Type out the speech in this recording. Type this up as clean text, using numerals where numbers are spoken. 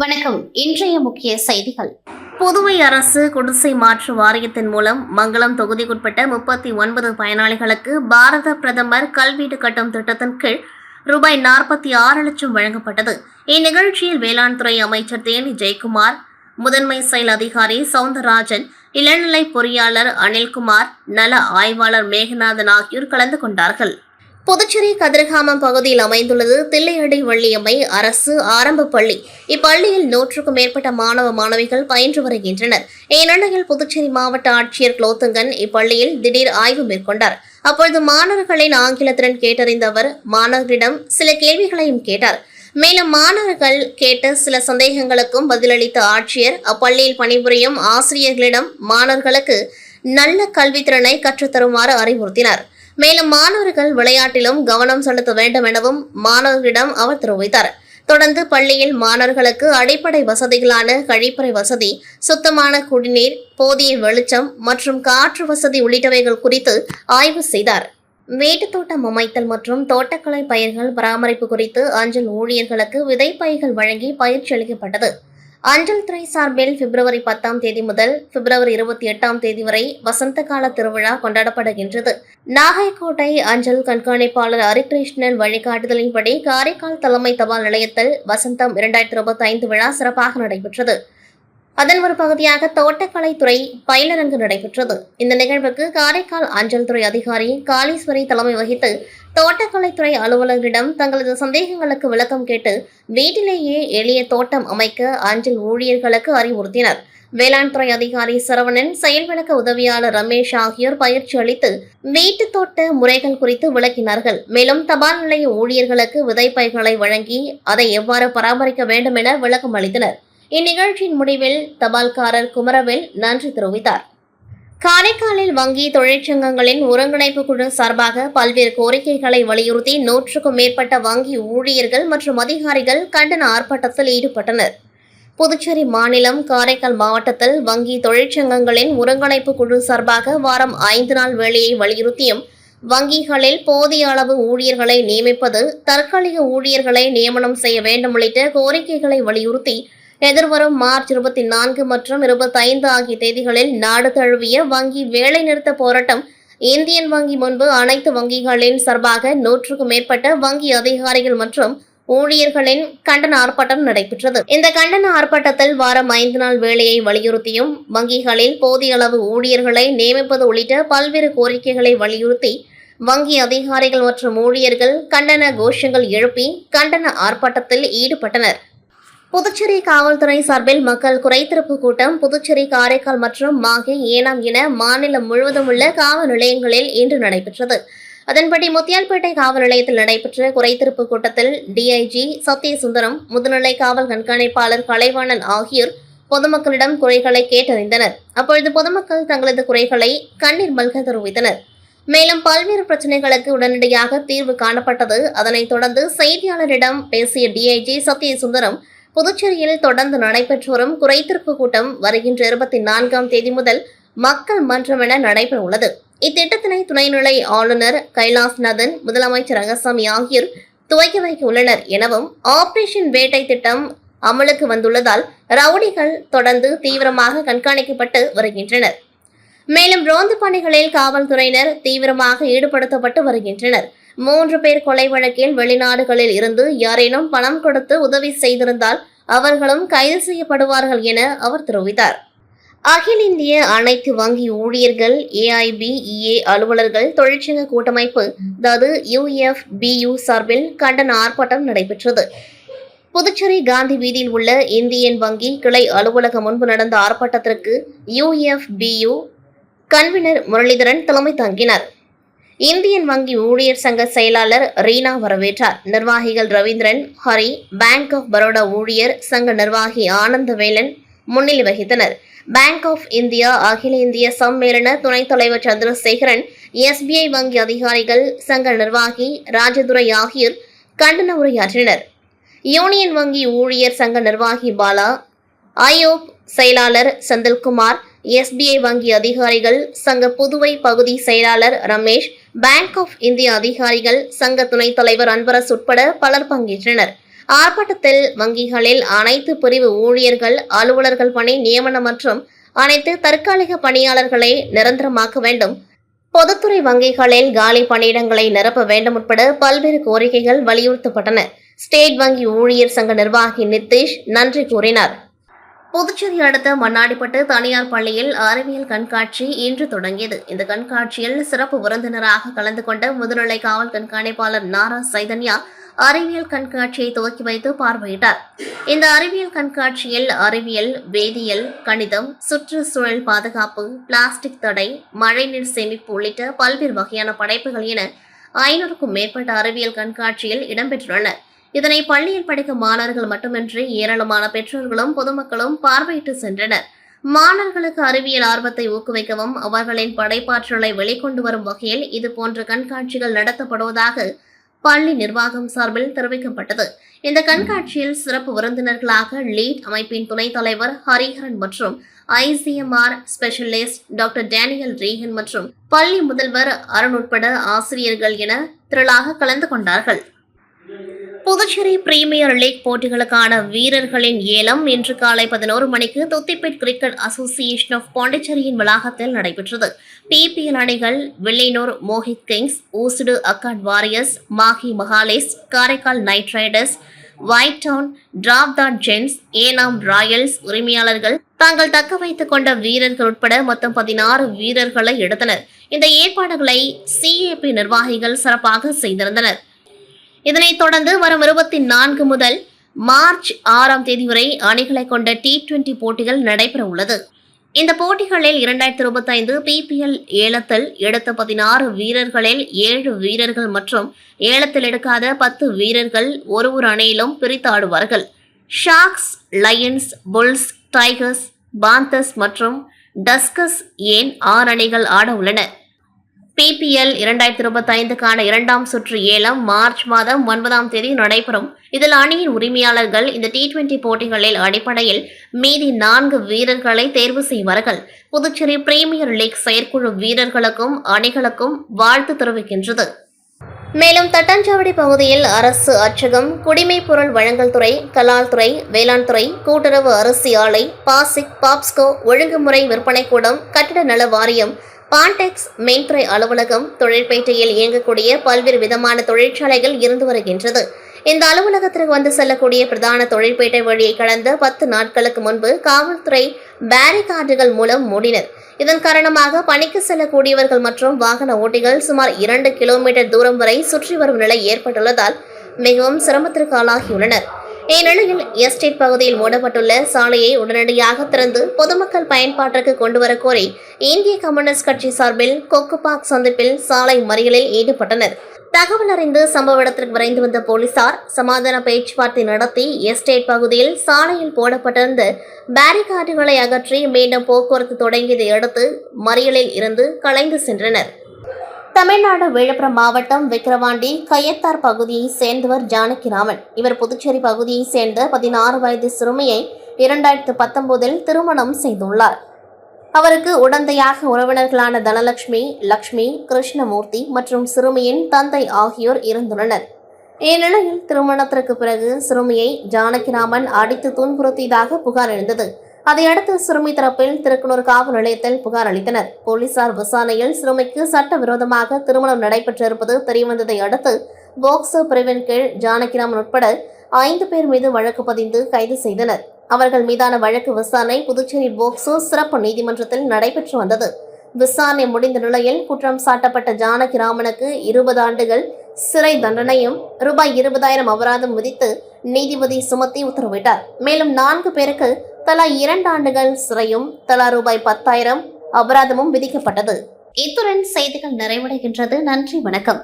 வணக்கம். இன்றைய முக்கிய செய்திகள். புதுவை அரசு குடிசை மாற்று வாரியத்தின் மூலம் மங்களம் தொகுதிக்குட்பட்ட 39 பயனாளிகளுக்கு பாரத பிரதமர் கல்வீடு கட்டும் திட்டத்தின் கீழ் ரூபாய் 46 லட்சம் வழங்கப்பட்டது. இந்நிகழ்ச்சியில் வேளாண் துறை அமைச்சர் தேனி ஜெயக்குமார், முதன்மை செயல் அதிகாரி சவுந்தரராஜன், இளநிலை பொறியாளர் அனில்குமார், நல ஆய்வாளர் மேகநாதன் ஆகியோர் கலந்து கொண்டார்கள். புதுச்சேரி கதிர்காமம் பகுதியில் அமைந்துள்ளது தில்லையடி வள்ளியம்மை அரசு ஆரம்ப பள்ளி. இப்பள்ளியில் 100க்கும் மேற்பட்ட மாணவ மாணவிகள் பயின்று வருகின்றனர். இந்நிலையில் புதுச்சேரி மாவட்ட ஆட்சியர் குலோத்துங்கன் இப்பள்ளியில் திடீர் ஆய்வு மேற்கொண்டார். அப்பொழுது மாணவர்களின் ஆங்கிலத்திறன் கேட்டறிந்த அவர் மாணவர்களிடம் சில கேள்விகளையும் கேட்டார். மேலும் மாணவர்கள் கேட்ட சில சந்தேகங்களுக்கும் பதிலளித்த ஆட்சியர் அப்பள்ளியில் பணிபுரியும் ஆசிரியர்களிடம் மாணவர்களுக்கு நல்ல கல்வித்திறனை கற்றுத்தருமாறு அறிவுறுத்தினார். மேலும் மாணவர்கள் விளையாட்டிலும் கவனம் செலுத்த வேண்டும் எனவும் மாணவர்களிடம் அவர் தெரிவித்தார். தொடர்ந்து பள்ளியில் மாணவர்களுக்கு அடிப்படை வசதிகளான கழிப்பறை வசதி, சுத்தமான குடிநீர், போதிய வெளிச்சம் மற்றும் காற்று வசதி உள்ளிட்டவைகள் குறித்து ஆய்வு செய்தார். வீட்டுத் தோட்டம் அமைத்தல் மற்றும் தோட்டக்கலை பயிர்கள் பராமரிப்பு குறித்து அஞ்சல் ஊழியர்களுக்கு விதைப்பைகள் வழங்கி பயிற்சி அளிக்கப்பட்டது. அஞ்சல் துறை சார்பில் பிப்ரவரி 10ஆம் தேதி முதல் பிப்ரவரி 28ஆம் தேதி வரை வசந்த கால திருவிழா கொண்டாடப்படுகின்றது. நாகைக்கோட்டை அஞ்சல் கண்காணிப்பாளர் ஹரிகிருஷ்ணன் வழிகாட்டுதலின்படி காரைக்கால் தலைமை தபால் நிலையத்தில் வசந்தம் 2025 விழா சிறப்பாக நடைபெற்றது. அதன் ஒரு பகுதியாக தோட்டக்கலைத்துறை பயிலரங்கு நடைபெற்றது. இந்த நிகழ்வுக்கு காரைக்கால் அஞ்சல் துறை அதிகாரி காளீஸ்வரி தலைமை வகித்து தோட்டக்கலைத்துறை அலுவலர்களிடம் தங்களது சந்தேகங்களுக்கு விளக்கம் கேட்டு வீட்டிலேயே எளிய தோட்டம் அமைக்க அஞ்சல் ஊழியர்களுக்கு அறிவுறுத்தினர். வேளாண் துறை அதிகாரி சரவணன், செயல் விளக்க உதவியாளர் ரமேஷ் ஆகியோர் பயிற்சி அளித்து வீட்டு தோட்ட முறைகள் குறித்து விளக்கினார்கள். மேலும் தபால் நிலைய ஊழியர்களுக்கு விதைப்பைகளை வழங்கி அதை எவ்வாறு பராமரிக்க வேண்டும் என விளக்கம் அளித்தனர். இந்நிகழ்ச்சியின் முடிவில் தபால்காரர் குமரவேல் நன்றி தெரிவித்தார். காரைக்காலில் வங்கி தொழிற்சங்கங்களின் ஒருங்கிணைப்பு குழு சார்பாக பல்வேறு கோரிக்கைகளை வலியுறுத்தி 100க்கும் மேற்பட்ட வங்கி ஊழியர்கள் மற்றும் அதிகாரிகள் கண்டன ஆர்ப்பாட்டத்தில் ஈடுபட்டனர். புதுச்சேரி மாநிலம் காரைக்கால் மாவட்டத்தில் வங்கி தொழிற்சங்கங்களின் ஒருங்கிணைப்பு குழு சார்பாக வாரம் 5 நாள் வேலையை வலியுறுத்தியும் வங்கிகளில் போதிய அளவு ஊழியர்களை நியமிப்பது, தற்காலிக ஊழியர்களை நியமனம் செய்ய வேண்டும் உள்ளிட்ட கோரிக்கைகளை வலியுறுத்தி எதிர்வரும் மார்ச் 24 மற்றும் 25 ஆகிய தேதிகளில் நாடு தழுவிய வங்கி வேலைநிறுத்த போராட்டம் இந்தியன் வங்கி முன்பு அனைத்து வங்கிகளின் சார்பாக 100க்கும் மேற்பட்ட வங்கி அதிகாரிகள் மற்றும் ஊழியர்களின் கண்டன ஆர்ப்பாட்டம் நடைபெற்றது. இந்த கண்டன ஆர்ப்பாட்டத்தில் வாரம் 5 நாள் வேலையை வலியுறுத்தியும் வங்கிகளில் போதிய அளவு ஊழியர்களை நியமிப்பது உள்ளிட்ட பல்வேறு கோரிக்கைகளை வலியுறுத்தி வங்கி அதிகாரிகள் மற்றும் ஊழியர்கள் கண்டன கோஷங்கள் எழுப்பி கண்டன ஆர்ப்பாட்டத்தில் ஈடுபட்டனர். புதுச்சேரி காவல்துறை சார்பில் மக்கள் குறைதீர்ப்பு கூட்டம் புதுச்சேரி, காரைக்கால் மற்றும் மாஹே, ஏனாம் என மாநிலம் முழுவதும் உள்ள காவல் நிலையங்களில் இன்று நடைபெற்றது. அதன்படி முத்தியால்பேட்டை காவல் நிலையத்தில் நடைபெற்ற குறைதீர்ப்பு கூட்டத்தில் டிஐஜி சத்யசுந்தரம், முதுநிலை காவல் கண்காணிப்பாளர் கலைவாணன் ஆகியோர் பொதுமக்களிடம் குறைகளை கேட்டறிந்தனர். அப்பொழுது பொதுமக்கள் தங்களது குறைகளை கண்ணீர் மல்க தெரிவித்தனர். மேலும் பல்வேறு பிரச்சனைகளுக்கு உடனடியாக தீர்வு காணப்பட்டது. அதனைத் தொடர்ந்து செய்தியாளரிடம் பேசிய டிஐஜி சத்யசுந்தரம், புதுச்சேரியில் தொடர்ந்து நடைபெற்று வரும் குறைதீர்ப்பு கூட்டம் வருகின்ற 24ஆம் தேதி முதல் மக்கள் மன்றம் என நடைபெற உள்ளது. இத்திட்டத்தினை துணைநிலை ஆளுநர் கைலாஸ்நாதன், முதலமைச்சர் ரங்கசாமி ஆகியோர் துவக்கி வைக்க உள்ளனர் எனவும், ஆபரேஷன் வேட்டை திட்டம் அமலுக்கு வந்துள்ளதால் ரவுடிகள் தொடர்ந்து தீவிரமாக கண்காணிக்கப்பட்டு வருகின்றனர். மேலும் ரோந்து பணிகளில் காவல்துறையினர் தீவிரமாக ஈடுபடுத்தப்பட்டு வருகின்றனர். 3 பேர் கொலை வழக்கில் வெளிநாடுகளில் இருந்து யாரேனும் பணம் கொடுத்து உதவி செய்திருந்தால் அவர்களும் கைது செய்யப்படுவார்கள் என அவர் தெரிவித்தார். அகில இந்திய அனைத்து வங்கி ஊழியர்கள் AIBEA அலுவலர்கள் தொழிற்சங்க கூட்டமைப்பு அதாவது UFBU சார்பில் கண்டன ஆர்ப்பாட்டம் நடைபெற்றது. புதுச்சேரி காந்தி வீதியில் உள்ள இந்தியன் வங்கி கிளை அலுவலகம் முன்பு நடந்த ஆர்ப்பாட்டத்திற்கு UFBU கன்வீனர் முரளிதரன் தலைமை தாங்கினார். இந்தியன் வங்கி ஊழியர் சங்க செயலாளர் ரீனா வரவேற்றார். நிர்வாகிகள் ரவீந்திரன், ஹரி, பேங்க் ஆஃப் பரோடா ஊழியர் சங்க நிர்வாகி ஆனந்தவேலன் முன்னிலை வகித்தனர். பேங்க் ஆஃப் இந்தியா அகில இந்திய சம்மேளன துணைத் தலைவர் சந்திரசேகரன், SBI வங்கி அதிகாரிகள் சங்க நிர்வாகி ராஜதுரை ஆகியோர் கண்டன உரையாற்றினர். யூனியன் வங்கி ஊழியர் சங்க நிர்வாகி பாலா, ஐஓப் செயலாளர் செந்தில்குமார், SBI வங்கி அதிகாரிகள் சங்க புதுவை பகுதி செயலாளர் ரமேஷ், பேங்க் ஆஃப் இந்தியா அதிகாரிகள் சங்க துணைத் தலைவர் அன்பரசு உட்பட பலர் பங்கேற்றனர். ஆர்ப்பாட்டத்தில் வங்கிகளில் அனைத்து பிரிவு ஊழியர்கள், அலுவலர்கள் பணி நியமனம் மற்றும் அனைத்து தற்காலிக பணியாளர்களை நிரந்தரமாக்க வேண்டும், பொதுத்துறை வங்கிகளில் காலி பணியிடங்களை நிரப்ப வேண்டும் உட்பட பல்வேறு கோரிக்கைகள் வலியுறுத்தப்பட்டன. ஸ்டேட் வங்கி ஊழியர் சங்க நிர்வாகி நிதிஷ் நன்றி கூறினார். புதுச்சேரி அடுத்த மண்ணாடிப்பட்டு தனியார் பள்ளியில் அறிவியல் கண்காட்சி இன்று தொடங்கியது. இந்த கண்காட்சியில் சிறப்பு விருந்தினராக கலந்து கொண்ட முதுநிலை காவல் கண்காணிப்பாளர் நாரா சைதன்யா அறிவியல் கண்காட்சியை துவக்கி வைத்து பார்வையிட்டார். இந்த அறிவியல் கண்காட்சியில் அறிவியல், வேதியியல், கணிதம், சுற்றுச்சூழல் பாதுகாப்பு, பிளாஸ்டிக் தடை, மழைநீர் சேமிப்பு உள்ளிட்ட பல்வேறு வகையான படைப்புகள் என 500க்கும் மேற்பட்ட அறிவியல் கண்காட்சியில் இடம்பெற்றுள்ளன. இதனை பள்ளியில் படிக்கும் மாணவர்கள் மட்டுமின்றி ஏராளமான பெற்றோர்களும் பொதுமக்களும் பார்வையிட்டு சென்றனர். மாணவர்களுக்கு அறிவியல் ஆர்வத்தை ஊக்குவிக்கவும் அவர்களின் படைப்பாற்றலை வெளிக்கொண்டு வரும் வகையில் இதுபோன்ற கண்காட்சிகள் நடத்தப்படுவதாக பள்ளி நிர்வாகம் சார்பில் தெரிவிக்கப்பட்டது. இந்த கண்காட்சியில் சிறப்பு விருந்தினர்களாக லீட் அமைப்பின் துணைத் தலைவர் ஹரிஹரன் மற்றும் ICMR specialist doctor Daniel Regan மற்றும் பள்ளி முதல்வர் அருண் உட்பட ஆசிரியர்கள் என திரளாக கலந்து கொண்டார்கள். புதுச்சேரி பிரீமியர் லீக் போட்டிகளுக்கான வீரர்களின் ஏலம் இன்று காலை 11 மணிக்கு துத்திப்பேட் கிரிக்கெட் அசோசியேஷன் ஆஃப் பாண்டிச்சேரியின் வளாகத்தில் நடைபெற்றது. PPL அணிகள் வில்லியனூர் மோஹித் கிங்ஸ், ஊசுடு அக்காட் வாரியர்ஸ், மாஹி மகாலேஸ், Karaikal night riders, white town டிராப்தாட் ஜென்ஸ், ஏனாம் ராயல்ஸ் உரிமையாளர்கள் தாங்கள் தக்க வைத்துக் கொண்ட வீரர்கள் உட்பட மொத்தம் 16 வீரர்களை எடுத்தனர். இந்த ஏற்பாடுகளை CAP நிர்வாகிகள் சிறப்பாக செய்திருந்தனர். இதனைத் தொடர்ந்து வரும் 24 முதல் மார்ச் 6ஆம் தேதி வரை அணிகளை கொண்ட T20 போட்டிகள் நடைபெற உள்ளது. இந்த போட்டிகளில் 2025 PPL ஏலத்தில் எடுத்த 16 வீரர்களில் 7 வீரர்கள் மற்றும் ஏலத்தில் எடுக்காத 10 வீரர்கள் ஒரு அணியிலும் பிரித்து ஆடுவார்கள். Sharks, lions, bulls, tigers, panthers மற்றும் டஸ்கஸ் ஏன் 6 அணிகள் ஆட உள்ளன. PPL 2025க்கான 2ஆம் சுற்று ஏலம் மார்ச் மாதம் 9ஆம் தேதி நடைபெறும். இதில் அணியின் உரிமையாளர்கள் இந்த T20 போட்டிகளில் அடிப்படையில் மீதி 4 வீரர்களை தேர்வு செய்வார்கள். புதுச்சேரி பிரீமியர் லீக் செயற்குழு வீரர்களுக்கும் அணிகளுக்கும் வாழ்த்து தெரிவிக்கின்றது. மேலும் தட்டாஞ்சாவடி பகுதியில் அரசு அச்சகம், குடிமைப் பொருள் வழங்கல் துறை, கலால் துறை, வேளாண் துறை, கூட்டுறவு அரிசி ஆலை, பாசிக், பாப்ஸ்கோ, ஒழுங்குமுறை விற்பனை கூடம், கட்டிட நல வாரியம், பான்டெக்ஸ், மின்துறை அலுவலகம், தொழிற்பேட்டையில் இயங்கக்கூடிய பல்வேறு விதமான தொழிற்சாலைகள் இருந்து வருகின்றது. இந்த அலுவலகத்திற்கு வந்து செல்லக்கூடிய பிரதான தொழிற்பேட்டை வழியை கடந்த 10 நாட்களுக்கு முன்பு காவல்துறை பேரிகார்டுகள் மூலம் மூடினர். இதன் காரணமாக பணிக்கு செல்லக்கூடியவர்கள் மற்றும் வாகன ஓட்டிகள் சுமார் 2 கிலோமீட்டர் தூரம் வரை சுற்றி வரும் நிலை ஏற்பட்டுள்ளதால் மிகவும் சிரமத்திற்கு ஆளாகியுள்ளனர். இந்நிலையில் எஸ்டேட் பகுதியில் மூடப்பட்டுள்ள சாலையை உடனடியாக திறந்து பொதுமக்கள் பயன்பாட்டிற்கு கொண்டுவர கோரி இந்திய கம்யூனிஸ்ட் கட்சி சார்பில் கொக்குபாக் சந்திப்பில் சாலை மறியலில் ஈடுபட்டனர். தகவல் அறிந்து சம்பவ இடத்திற்கு விரைந்து வந்த போலீசார் சமாதான பேச்சுவார்த்தை நடத்தி எஸ்டேட் பகுதியில் சாலையில் போடப்பட்டிருந்த பேரிகார்டுகளை அகற்றி மீண்டும் போக்குவரத்து தொடங்கியதை அடுத்து மறியலில் இருந்து கலைந்து சென்றனர். தமிழ்நாடு விழுப்புரம் மாவட்டம் விக்கிரவாண்டி கயத்தார் பகுதியை சேர்ந்தவர் ஜானகிராமன். இவர் புதுச்சேரி பகுதியை சேர்ந்த 16 வயது சிறுமியை 2019 திருமணம் செய்துள்ளார். அவருக்கு உடந்தையாக உறவினர்களான தனலட்சுமி, லட்சுமி, கிருஷ்ணமூர்த்தி மற்றும் சிறுமியின் தந்தை ஆகியோர் இருந்துள்ளனர். இந்நிலையில் திருமணத்திற்கு பிறகு சிறுமியை ஜானகிராமன் அடித்து துன்புறுத்தியதாக புகார் எழுந்தது. அதையடுத்து சிறுமி தரப்பில் திருக்குனூர் காவல் நிலையத்தில் புகார் அளித்தனர். போலீசார் விசாரணையில் சிறுமிக்கு சட்டவிரோதமாக திருமணம் நடைபெற்றிருப்பது தெரியவந்ததை அடுத்து போக்சோ பிரிவின் கீழ் ஜானகிராமன் உட்பட 5 பேர் மீது வழக்கு பதிந்து கைது செய்தனர். அவர்கள் மீதான வழக்கு விசாரணை புதுச்சேரி போக்சோ சிறப்பு நீதிமன்றத்தில் நடைபெற்று வந்தது. விசாரணை முடிந்த நிலையில் குற்றம் சாட்டப்பட்ட ஜானகிராமனுக்கு 20 ஆண்டுகள் சிறை தண்டனையும் ரூபாய் 20,000 அபராதம் விதித்து நீதிபதி சுமத்தி உத்தரவிட்டார். மேலும் 4 பேருக்கு தலா 2 ஆண்டுகள் சிறையும் தலா ரூபாய் 10,000 அபராதமும் விதிக்கப்பட்டது. இத்துடன் செய்திகள் நிறைவடைகின்றது. நன்றி, வணக்கம்.